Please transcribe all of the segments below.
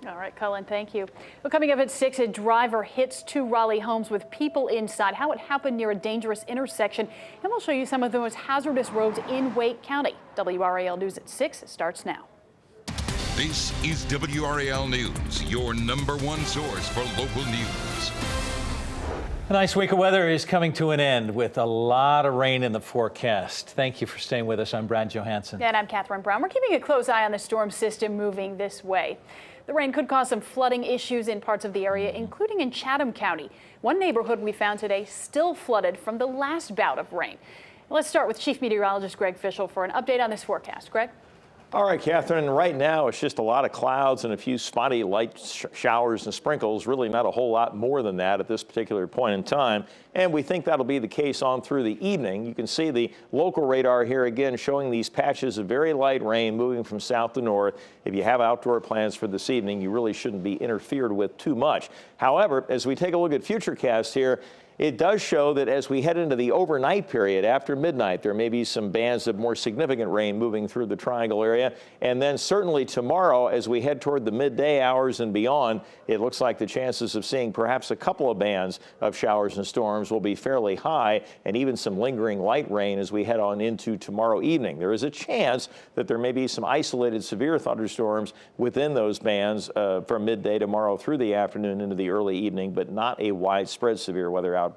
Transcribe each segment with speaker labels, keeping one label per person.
Speaker 1: All right, Cullen, thank you. Well, coming up at 6, a driver hits 2 Raleigh homes with people inside. How it happened near a dangerous intersection. And we'll show you some of the most hazardous roads in Wake County. WRAL News at 6 starts now.
Speaker 2: This is WRAL News, your #1 source for local news.
Speaker 3: A nice week of weather is coming to an end with a lot of rain in the forecast. Thank you for staying with us. I'm Brad Johansson.
Speaker 1: And I'm Catherine Brown. We're keeping a close eye on the storm system moving this way. The rain could cause some flooding issues in parts of the area, including in Chatham County. One neighborhood we found today still flooded from the last bout of rain. Let's start with Chief Meteorologist Greg Fischel for an update on this forecast. Greg?
Speaker 4: All right, Catherine, right now it's just a lot of clouds and a few spotty light showers and sprinkles, really not a whole lot more than that at this particular point in time. And we think that'll be the case on through the evening. You can see the local radar here again showing these patches of very light rain moving from south to north. If you have outdoor plans for this evening, you really shouldn't be interfered with too much. However, as we take a look at Futurecast here, it does show that as we head into the overnight period after midnight, there may be some bands of more significant rain moving through the triangle area. And then certainly tomorrow, as we head toward the midday hours and beyond, it looks like the chances of seeing perhaps a couple of bands of showers and storms will be fairly high, and even some lingering light rain as we head on into tomorrow evening. There is a chance that there may be some isolated severe thunderstorms within those bands from midday tomorrow through the afternoon into the early evening, but not a widespread severe weather outbreak.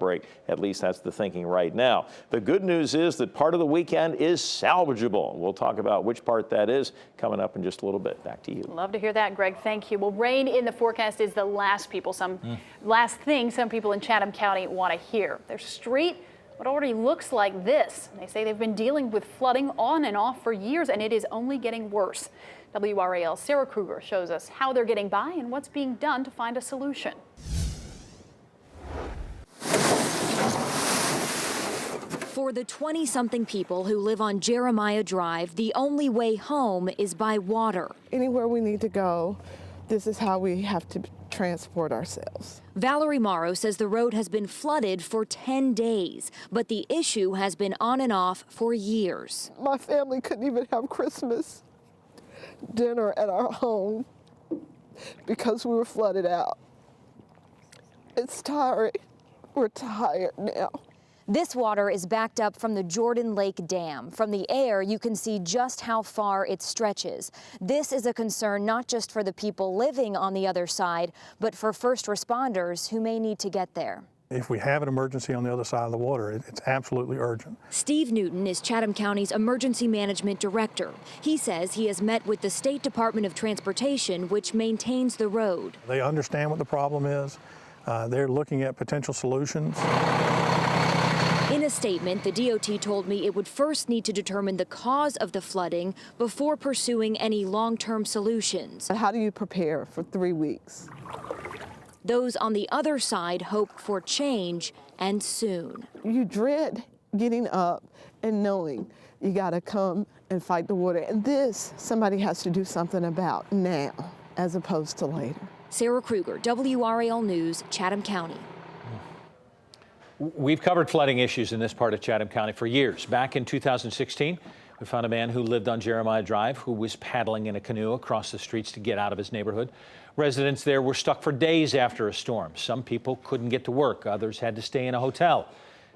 Speaker 4: At least that's the thinking right now. The good news is that part of the weekend is salvageable. We'll talk about which part that is coming up in just a little bit. Back to you.
Speaker 1: Love to hear that, Greg. Thank you. Well, rain in the forecast is the last thing some people in Chatham County want to hear. Their street, what already looks like this. They say they've been dealing with flooding on and off for years, and it is only getting worse. WRAL's Sarah Kruger shows us how they're getting by and what's being done to find a solution.
Speaker 5: For the 20-something people who live on Jeremiah Drive, the only way home is by water.
Speaker 6: Anywhere we need to go, this is how we have to transport ourselves.
Speaker 5: Valerie Morrow says the road has been flooded for 10 days, but the issue has been on and off for years.
Speaker 6: My family couldn't even have Christmas dinner at our home because we were flooded out. It's tiring. We're tired now.
Speaker 5: This water is backed up from the Jordan Lake Dam. From the air, you can see just how far it stretches. This is a concern not just for the people living on the other side, but for first responders who may need to get there.
Speaker 7: If we have an emergency on the other side of the water, it's absolutely urgent.
Speaker 5: Steve Newton is Chatham County's Emergency Management Director. He says he has met with the State Department of Transportation, which maintains the road.
Speaker 7: They understand what the problem is. They're looking at potential solutions.
Speaker 5: In a statement, the DOT told me it would first need to determine the cause of the flooding before pursuing any long-term solutions.
Speaker 6: How do you prepare for 3 weeks?
Speaker 5: Those on the other side hope for change, and soon.
Speaker 6: You dread getting up and knowing you got to come and fight the water. And this, somebody has to do something about now, as opposed to later.
Speaker 5: Sarah Kruger, WRAL News, Chatham County.
Speaker 3: We've covered flooding issues in this part of Chatham County for years. Back in 2016, we found a man who lived on Jeremiah Drive who was paddling in a canoe across the streets to get out of his neighborhood. Residents there were stuck for days after a storm. Some people couldn't get to work. Others had to stay in a hotel.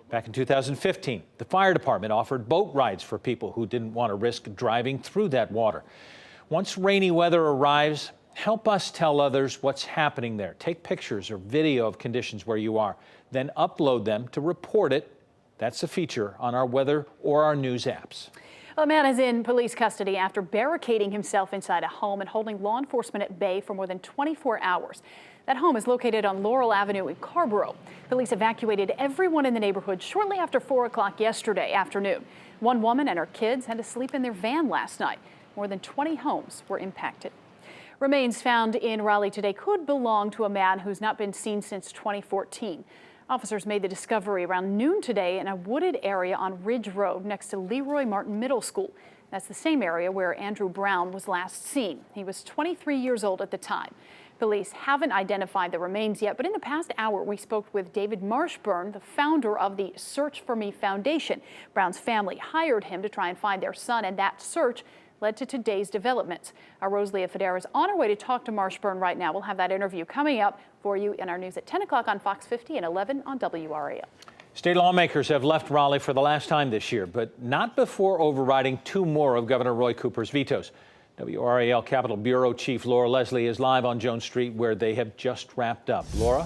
Speaker 3: Back in 2015, the fire department offered boat rides for people who didn't want to risk driving through that water. Once rainy weather arrives, help us tell others what's happening there. Take pictures or video of conditions where you are, then upload them to report it. That's a feature on our weather or our news apps.
Speaker 1: A man is in police custody after barricading himself inside a home and holding law enforcement at bay for more than 24 hours. That home is located on Laurel Avenue in Carborough. Police evacuated everyone in the neighborhood shortly after 4 o'clock yesterday afternoon. One woman and her kids had to sleep in their van last night. More than 20 homes were impacted. Remains found in Raleigh today could belong to a man who's not been seen since 2014. Officers made the discovery around noon today in a wooded area on Ridge Road next to Leroy Martin Middle School. That's the same area where Andrew Brown was last seen. He was 23 years old at the time. Police haven't identified the remains yet, but in the past hour, we spoke with David Marshburn, the founder of the Search for Me Foundation. Brown's family hired him to try and find their son, and that search led to today's developments. Our Rosalia Federa is on her way to talk to Marshburn right now. We'll have that interview coming up for you in our news at 10 o'clock on Fox 50 and 11 on WRAL.
Speaker 3: State lawmakers have left Raleigh for the last time this year, but not before overriding 2 more of Governor Roy Cooper's vetoes. WRAL Capitol Bureau Chief Laura Leslie is live on Jones Street, where they have just wrapped up. Laura?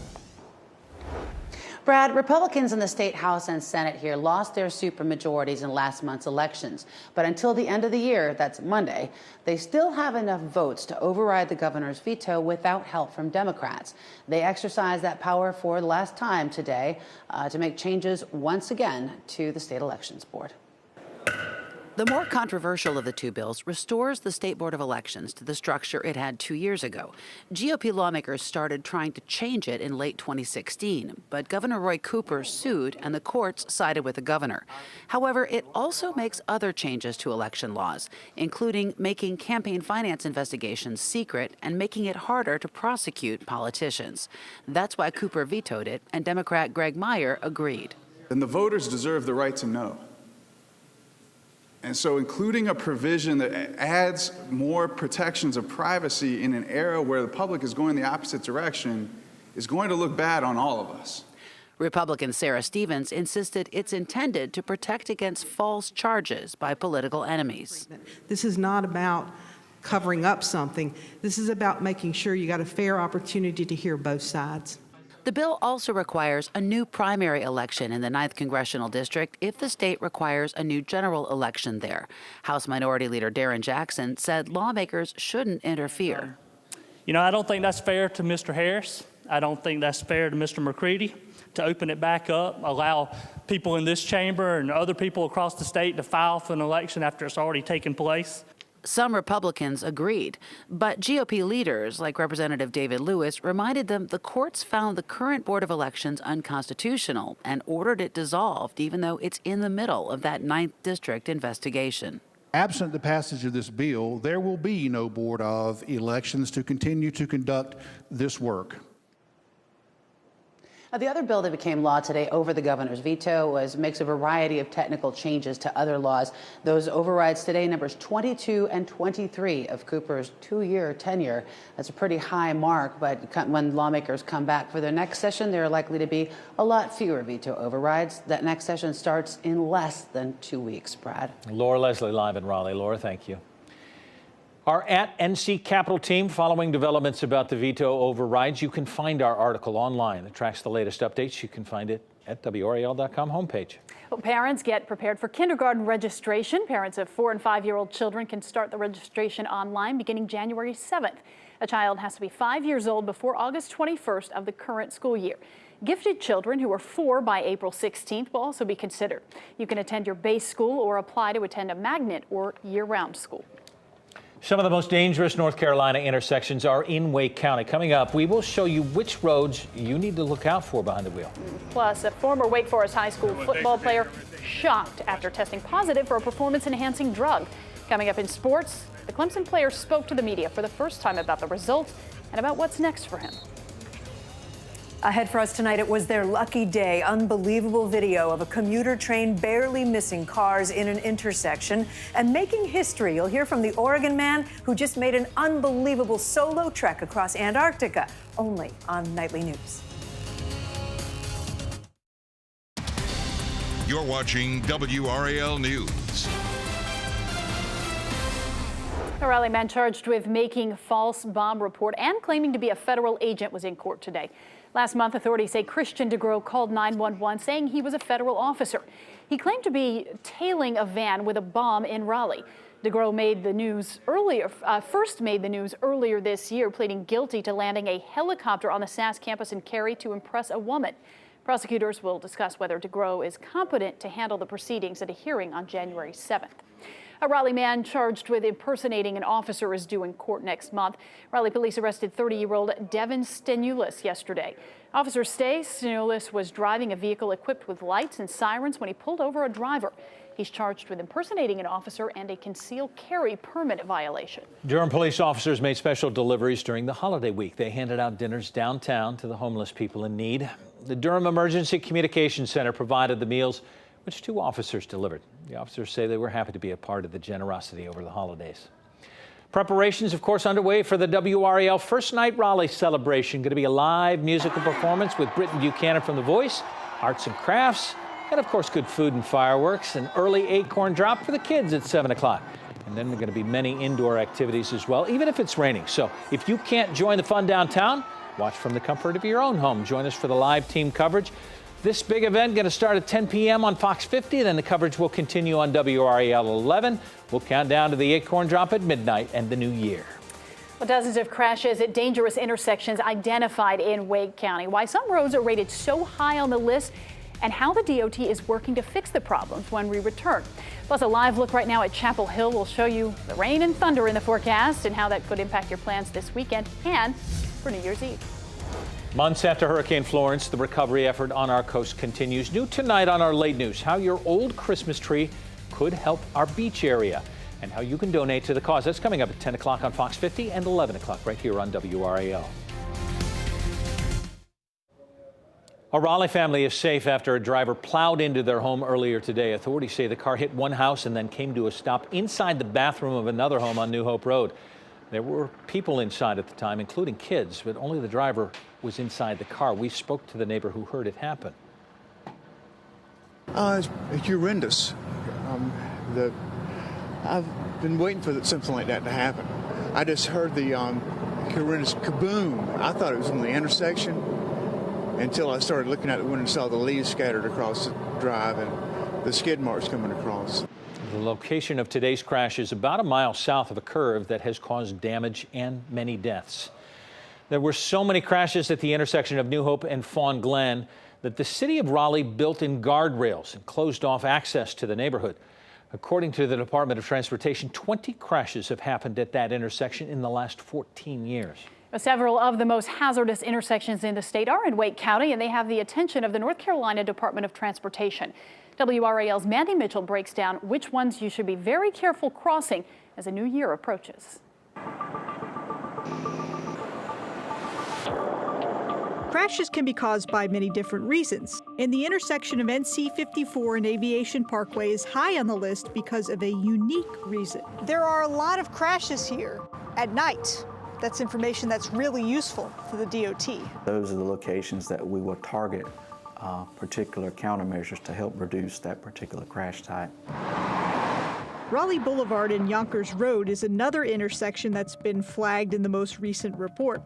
Speaker 8: Brad, Republicans in the state House and Senate here lost their supermajorities in last month's elections. But until the end of the year, that's Monday, they still have enough votes to override the governor's veto without help from Democrats. They exercised that power for the last time today to make changes once again to the state elections board. The more controversial of the 2 bills restores the State Board of Elections to the structure it had 2 years ago. GOP lawmakers started trying to change it in late 2016, but Governor Roy Cooper sued and the courts sided with the governor. However, it also makes other changes to election laws, including making campaign finance investigations secret and making it harder to prosecute politicians. That's why Cooper vetoed it, and Democrat Greg Meyer agreed.
Speaker 9: And the voters deserve the right to know. And so including a provision that adds more protections of privacy in an era where the public is going the opposite direction is going to look bad on all of us.
Speaker 8: Republican Sarah Stevens insisted it's intended to protect against false charges by political enemies.
Speaker 10: This is not about covering up something. This is about making sure you got a fair opportunity to hear both sides.
Speaker 8: The bill also requires a new primary election in the 9th Congressional District if the state requires a new general election there. House Minority Leader Darren Jackson said lawmakers shouldn't interfere.
Speaker 11: You know, I don't think that's fair to Mr. Harris. I don't think that's fair to Mr. McCready to open it back up, allow people in this chamber and other people across the state to file for an election after it's already taken place.
Speaker 8: Some Republicans agreed, but GOP leaders like Representative David Lewis reminded them the courts found the current Board of Elections unconstitutional and ordered it dissolved, even though it's in the middle of that 9th District investigation.
Speaker 12: Absent the passage of this bill, there will be no Board of Elections to continue to conduct this work.
Speaker 8: The other bill that became law today over the governor's veto makes a variety of technical changes to other laws. Those overrides today, numbers 22 and 23 of Cooper's 2-year tenure. That's a pretty high mark, but when lawmakers come back for their next session, there are likely to be a lot fewer veto overrides. That next session starts in less than 2 weeks, Brad.
Speaker 3: Laura Leslie live in Raleigh. Laura, thank you. Our @NC Capitol team following developments about the veto overrides. You can find our article online that tracks the latest updates. You can find it at WRAL.com homepage.
Speaker 1: Well, parents get prepared for kindergarten registration. Parents of 4- and 5-year-old children can start the registration online beginning January 7th. A child has to be 5 years old before August 21st of the current school year. Gifted children who are 4 by April 16th will also be considered. You can attend your base school or apply to attend a magnet or year-round school.
Speaker 3: Some of the most dangerous North Carolina intersections are in Wake County. Coming up, we will show you which roads you need to look out for behind the wheel.
Speaker 1: Plus, a former Wake Forest High School football player shocked after testing positive for a performance-enhancing drug. Coming up in sports, the Clemson player spoke to the media for the first time about the results and about what's next for him.
Speaker 13: Ahead for us tonight, it was their lucky day. Unbelievable video of a commuter train barely missing cars in an intersection and making history. You'll hear from the Oregon man who just made an unbelievable solo trek across Antarctica, only on Nightly News.
Speaker 2: You're watching WRAL News.
Speaker 1: A Raleigh man charged with making false bomb report and claiming to be a federal agent was in court today. Last month, authorities say Christian DeGrow called 911 saying he was a federal officer. He claimed to be tailing a van with a bomb in Raleigh. DeGrow made the news first made the news earlier this year, pleading guilty to landing a helicopter on the SAS campus in Cary to impress a woman. Prosecutors will discuss whether DeGrow is competent to handle the proceedings at a hearing on January 7th. A Raleigh man charged with impersonating an officer is due in court next month. Raleigh police arrested 30-year-old Devin Stenulis yesterday. Officer Stay Stenulis was driving a vehicle equipped with lights and sirens when he pulled over a driver. He's charged with impersonating an officer and a concealed carry permit violation.
Speaker 3: Durham police officers made special deliveries during the holiday week. They handed out dinners downtown to the homeless people in need. The Durham Emergency Communications Center provided the meals which 2 officers delivered. The officers say they were happy to be a part of the generosity over the holidays. Preparations, of course, underway for the WRAL First Night Raleigh celebration. Going to be a live musical performance with Britton Buchanan from The Voice, arts and crafts, and of course good food and fireworks. An early acorn drop for the kids at 7 o'clock. And then there are going to be many indoor activities as well, even if it's raining. So if you can't join the fun downtown, watch from the comfort of your own home. Join us for the live team coverage. This big event going to start at 10 p.m. on Fox 50. Then the coverage will continue on WRAL 11. We'll count down to the acorn drop at midnight and the new year.
Speaker 1: Well, dozens of crashes at dangerous intersections identified in Wake County. Why some roads are rated so high on the list and how the DOT is working to fix the problems when we return. Plus, a live look right now at Chapel Hill will show you the rain and thunder in the forecast and how that could impact your plans this weekend and for New Year's Eve.
Speaker 3: Months after Hurricane Florence, the recovery effort on our coast continues. New tonight on our late news, how your old Christmas tree could help our beach area and how you can donate to the cause. That's coming up at 10 o'clock on Fox 50 and 11 o'clock right here on WRAL. A Raleigh family is safe after a driver plowed into their home earlier today. Authorities say the car hit one house and then came to a stop inside the bathroom of another home on New Hope Road. There were people inside at the time, including kids, but only the driver was inside the car. We spoke to the neighbor who heard it happen.
Speaker 14: It's horrendous. I've been waiting for something like that to happen. I just heard the horrendous kaboom. I thought it was on the intersection until I started looking out the window and saw the leaves scattered across the drive and the skid marks coming across.
Speaker 3: The location of today's crash is about a mile south of a curve that has caused damage and many deaths. There were so many crashes at the intersection of New Hope and Fawn Glen that the city of Raleigh built in guardrails and closed off access to the neighborhood. According to the Department of Transportation, 20 crashes have happened at that intersection in the last 14 years.
Speaker 1: Several of the most hazardous intersections in the state are in Wake County, and they have the attention of the North Carolina Department of Transportation. WRAL's Mandy Mitchell breaks down which ones you should be very careful crossing as a new year approaches.
Speaker 15: Crashes can be caused by many different reasons, and the intersection of NC 54 and Aviation Parkway is high on the list because of a unique reason.
Speaker 16: There are a lot of crashes here at night. That's information that's really useful to the DOT.
Speaker 17: Those are the locations that we will target particular countermeasures to help reduce that particular crash type.
Speaker 15: Raleigh Boulevard and Yonkers Road is another intersection that's been flagged in the most recent report.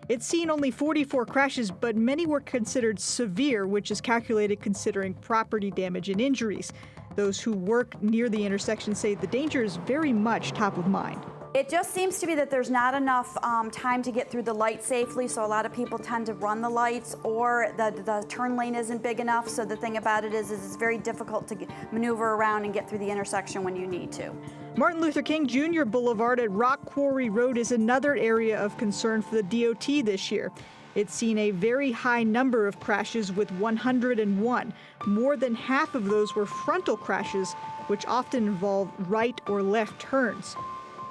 Speaker 15: It's seen only 44 crashes, but many were considered severe, which is calculated considering property damage and injuries. Those who work near the intersection say the danger is very much top of mind.
Speaker 18: It just seems to be that there's not enough time to get through the light safely, so a lot of people tend to run the lights, or the turn lane isn't big enough. So the thing about it is it's very difficult to maneuver around and get through the intersection when you need to.
Speaker 15: Martin Luther King Jr. Boulevard at Rock Quarry Road is another area of concern for the DOT this year. It's seen a very high number of crashes with 101. More than half of those were frontal crashes, which often involve right or left turns.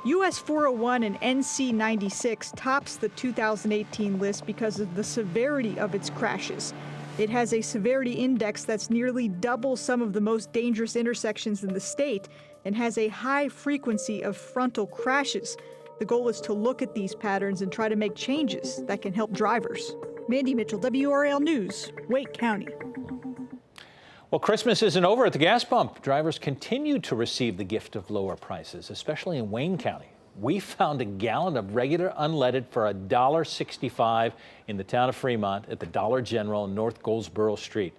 Speaker 15: US 401 and NC 96 tops the 2018 list because of the severity of its crashes. It has a severity index that's nearly double some of the most dangerous intersections in the state and has a high frequency of frontal crashes. The goal is to look at these patterns and try to make changes that can help drivers. Mandy Mitchell, WRAL News, Wake County.
Speaker 3: Well, Christmas isn't over at the gas pump. Drivers continue to receive the gift of lower prices, especially in Wayne County. We found a gallon of regular unleaded for $1.65 in the town of Fremont at the Dollar General on North Goldsboro Street.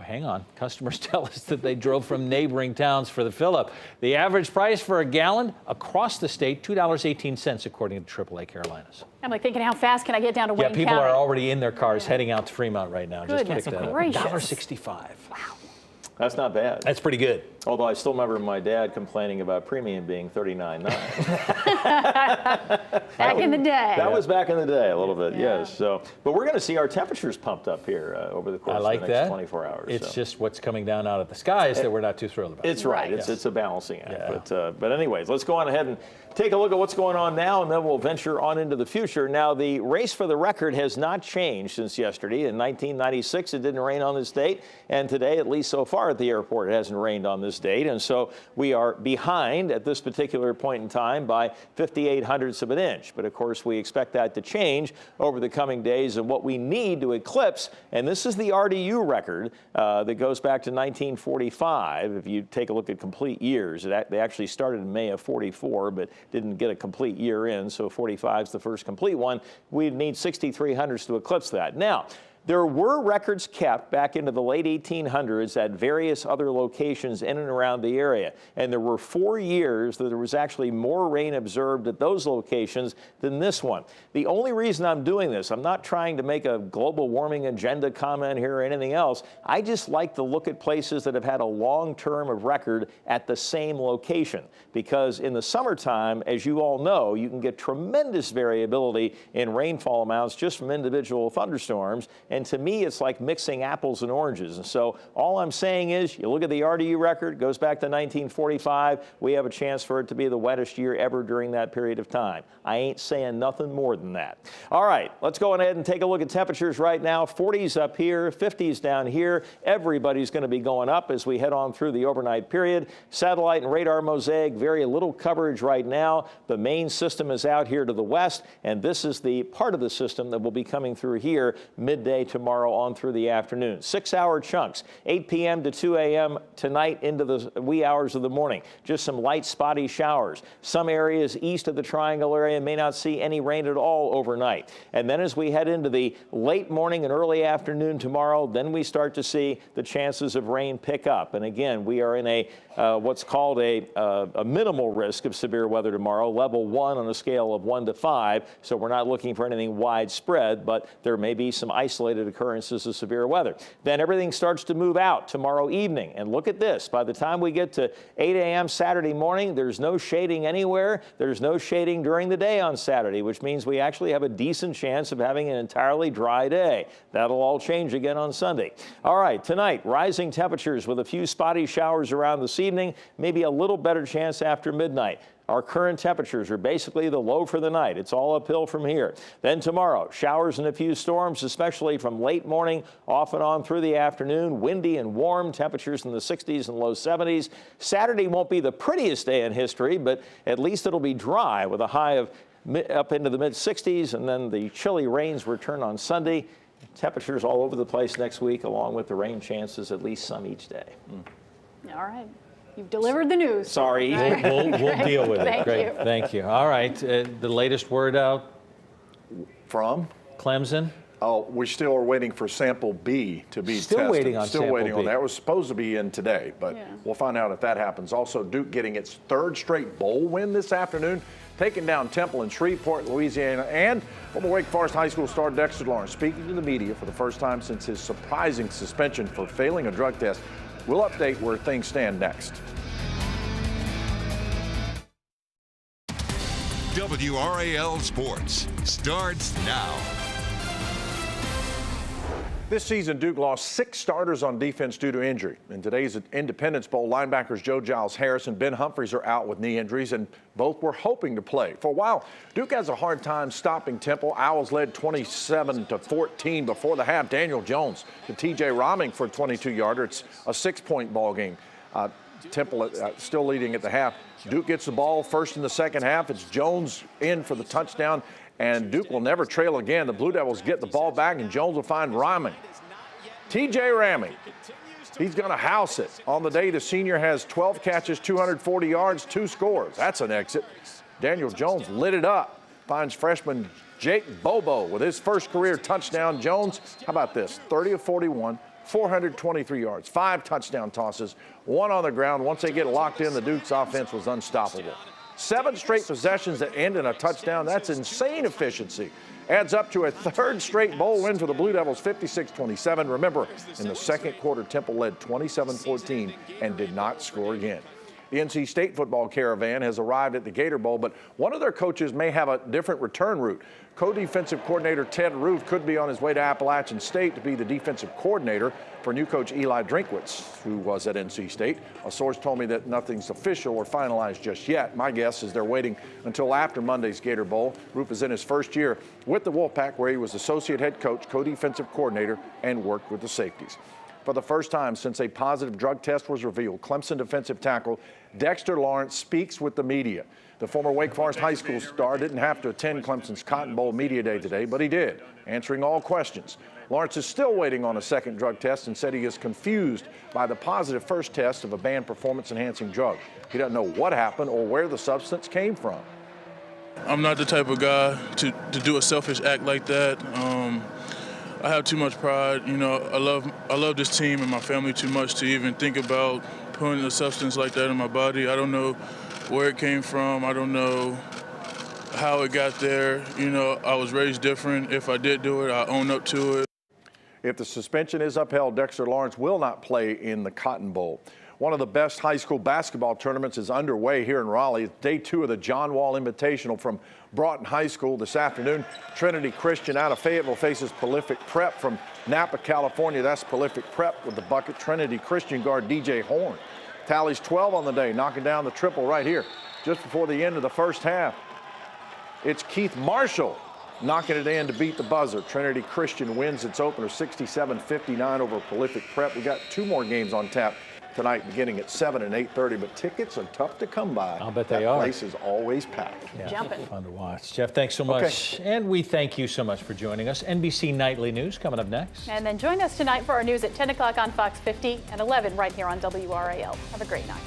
Speaker 3: Hang on, customers tell us that they drove from neighboring towns for the fill-up. The average price for a gallon across the state, $2.18, according to AAA Carolinas.
Speaker 1: I'm like thinking, how fast can I get down to Wayne County?
Speaker 3: Yeah, people are already in their cars heading out to Fremont right now.
Speaker 1: Goodness
Speaker 3: just picked that
Speaker 1: gracious.
Speaker 3: up. $1.65. Wow.
Speaker 4: That's not bad.
Speaker 3: That's pretty good.
Speaker 4: Although I still remember my dad complaining about premium being $39.9.
Speaker 1: Back in the day.
Speaker 4: That was back in the day, a little bit, yes. So, but we're going to see our temperatures pumped up here over the course of the next 24 hours.
Speaker 3: It's just what's coming down out of the skies that we're not too thrilled about.
Speaker 4: It's right. It's a balancing act. But anyways, let's go on ahead and take a look at what's going on now, and then we'll venture on into the future. Now, the race for the record has not changed since yesterday. In 1996, it didn't rain on this date, and today, at least so far at the airport, it hasn't rained on this date, and so we are behind at this particular point in time by 0.58 of an inch. But of course, we expect that to change over the coming days, and what we need to eclipse, and this is the RDU record that goes back to 1945. If you take a look at complete years, they actually started in May of 44, but didn't get a complete year in, so 45 is the first complete one. We'd need 0.63 to eclipse that. Now, there were records kept back into the late 1800s at various other locations in and around the area. And there were 4 years that there was actually more rain observed at those locations than this one. The only reason I'm doing this, I'm not trying to make a global warming agenda comment here or anything else. I just like to look at places that have had a long term of record at the same location. Because in the summertime, as you all know, you can get tremendous variability in rainfall amounts just from individual thunderstorms. And to me, it's like mixing apples and oranges. And so all I'm saying is, you look at the RDU record, it goes back to 1945. We have a chance for it to be the wettest year ever during that period of time. I ain't saying nothing more than that. All right, let's go ahead and take a look at temperatures right now. 40s up here, 50s down here. Everybody's going to be going up as we head on through the overnight period. Satellite and radar mosaic, very little coverage right now. The main system is out here to the west, and this is the part of the system that will be coming through here midday tomorrow on through the afternoon. 6-hour chunks, 8 p.m. to 2 a.m. tonight into the wee hours of the morning. Just some light spotty showers. Some areas east of the Triangle area may not see any rain at all overnight. And then as we head into the late morning and early afternoon tomorrow, then we start to see the chances of rain pick up. And again, we are in a what's called a minimal risk of severe weather tomorrow, level 1 on a scale of 1 to 5. So we're not looking for anything widespread, but there may be some isolated occurrences of severe weather. Then everything starts to move out tomorrow evening. And look at this. By the time we get to 8 a.m. Saturday morning, there's no shading anywhere. There's no shading during the day on Saturday, which means we actually have a decent chance of having an entirely dry day. That'll all change again on Sunday. All right, tonight, rising temperatures with a few spotty showers around this evening, maybe a little better chance after midnight. Our current temperatures are basically the low for the night. It's all uphill from here. Then tomorrow, showers and a few storms, especially from late morning off and on through the afternoon. Windy and warm, temperatures in the 60s and low 70s. Saturday won't be the prettiest day in history, but at least it'll be dry with a high of up into the mid 60s, and then the chilly rains return on Sunday. Temperatures all over the place next week, along with the rain chances, at least some each day.
Speaker 1: All right. You've delivered the news.
Speaker 4: Sorry.
Speaker 3: We'll deal with it.
Speaker 1: Thank
Speaker 3: Great.
Speaker 1: you.
Speaker 3: Thank you. All right. The latest word out
Speaker 19: from
Speaker 3: Clemson.
Speaker 19: Oh, we still are waiting for sample B to be
Speaker 3: Still
Speaker 19: tested.
Speaker 3: waiting on
Speaker 19: Still
Speaker 3: sample
Speaker 19: waiting on
Speaker 3: B.
Speaker 19: that. It was supposed to be in today, but we'll find out if that happens. Also, Duke getting its third straight bowl win this afternoon, taking down Temple in Shreveport, Louisiana, and former Wake Forest High School star Dexter Lawrence speaking to the media for the first time since his surprising suspension for failing a drug test. We'll update where things stand next.
Speaker 2: WRAL Sports starts now.
Speaker 19: This season, Duke lost 6 starters on defense due to injury. In today's Independence Bowl, linebackers Joe Giles Harris and Ben Humphreys are out with knee injuries, and both were hoping to play. For a while, Duke has a hard time stopping Temple. Owls led 27-14 before the half. Daniel Jones to T.J. Rahming for a 22-yarder. It's a 6-point ball game. Temple still leading at the half. Duke gets the ball first in the second half. It's Jones in for the touchdown, and Duke will never trail again. The Blue Devils get the ball back, and Jones will find Rahming. T.J. Rahming, he's going to house it. On the day, the senior has 12 catches, 240 yards, 2 scores. That's an exit. Daniel Jones lit it up. Finds freshman Jake Bobo with his first career touchdown. Jones, how about this? 30 of 41. 423 yards, 5 touchdown tosses, 1 on the ground. Once they get locked in, the Duke's offense was unstoppable. 7 straight possessions that end in a touchdown. That's insane efficiency. Adds up to a 3rd straight bowl win for the Blue Devils, 56-27. Remember, in the second quarter, Temple led 27-14 and did not score again. The NC State football caravan has arrived at the Gator Bowl, but one of their coaches may have a different return route. Co-defensive coordinator Ted Roof could be on his way to Appalachian State to be the defensive coordinator for new coach Eli Drinkwitz, who was at NC State. A source told me that nothing's official or finalized just yet. My guess is they're waiting until after Monday's Gator Bowl. Roof is in his first year with the Wolfpack, where he was associate head coach, co-defensive coordinator, and worked with the safeties. For the first time since a positive drug test was revealed, Clemson defensive tackle Dexter Lawrence speaks with the media. The former Wake Forest High School star didn't have to attend Clemson's Cotton Bowl Media Day today, but he did, answering all questions. Lawrence is still waiting on a second drug test and said he is confused by the positive first test of a banned performance-enhancing drug. He doesn't know what happened or where the substance came from.
Speaker 20: I'm not the type of guy to do a selfish act like that. I have too much pride. You know, I love this team and my family too much to even think about putting a substance like that in my body. I don't know where it came from. I don't know how it got there. You know, I was raised different. If I did do it, I own up to it.
Speaker 19: If the suspension is upheld, Dexter Lawrence will not play in the Cotton Bowl. One of the best high school basketball tournaments is underway here in Raleigh. It's day 2 of the John Wall Invitational from Broughton High School this afternoon. Trinity Christian out of Fayetteville faces Prolific Prep from Napa, California. That's Prolific Prep with the bucket. Trinity Christian guard DJ Horn tallies 12 on the day, knocking down the triple right here just before the end of the first half. It's Keith Marshall knocking it in to beat the buzzer. Trinity Christian wins its opener 67-59 over Prolific Prep. We got 2 more games on tap tonight, beginning at 7 and 8:30, but tickets are tough to come by.
Speaker 3: I'll bet they are.
Speaker 19: That place is always packed.
Speaker 3: Yeah,
Speaker 1: Jumping.
Speaker 3: Fun to watch. Jeff, thanks so much.
Speaker 19: Okay.
Speaker 3: And we thank you so much for joining us. NBC Nightly News coming up next.
Speaker 1: And then join us tonight for our news at 10 o'clock on Fox 50 and 11 right here on WRAL. Have a great night.